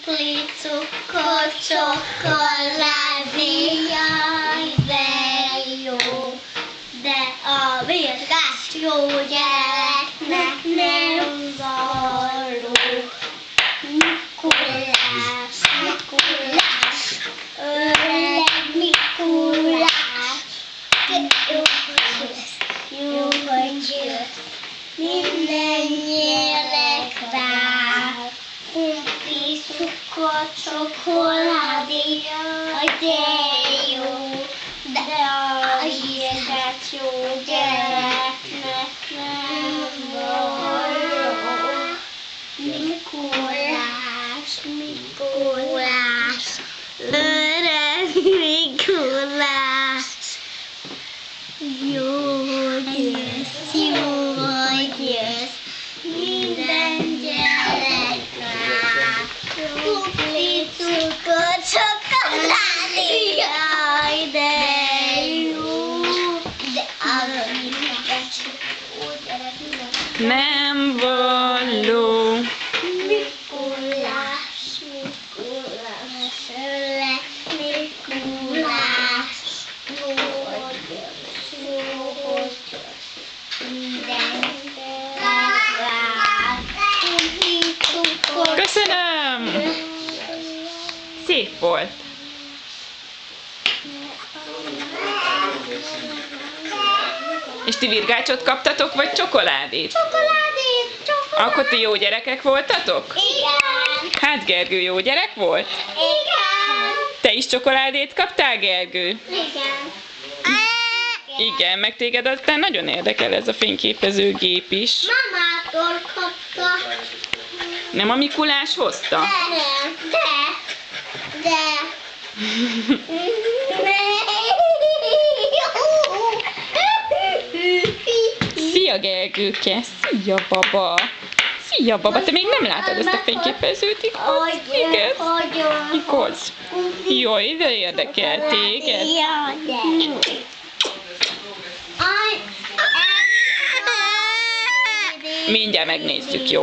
krumpli, cukor, csokoládé, jaj, de jó. De a virgás jó gyereknek nem való. Mikulás, Mikulás, öreg Mikulás, jó, hogy jössz, minden nyerek rá. Krumpli, cukor, csokoládé, jaj, de jó. De a virgás jó gyereknek nem való. Mikulás, Mikulás, öreg Mikulás, jó jössz, minden gyerek rá. Krumpli, cukor, csokoládé, jaj, de jó. De a virgás jó gyereknek Nem való. Mikulás, Mikulás, öreg Mikulás, jó hogy jössz, minden rá. Krumpli, cukor. Köszönöm! Szép volt. És ti virgácsot kaptatok, vagy csokoládét? Csokoládét, csokoládét. Akkor ti jó gyerekek voltatok? Igen. Hát Gergő jó gyerek volt? Igen. Te is csokoládét kaptál, Gergő? Igen. Igen, meg téged aztán nagyon érdekel ez a fényképezőgép is. Mamától kapta. Nem a Mikulás hozta? De. Szia, Gergőke! Szia, baba! Szia, baba! Te még nem látod ezt a fényképezőt, igaz? Igen. Igaz? Jaj, de érdekel téged. Mindjárt megnézzük, jó?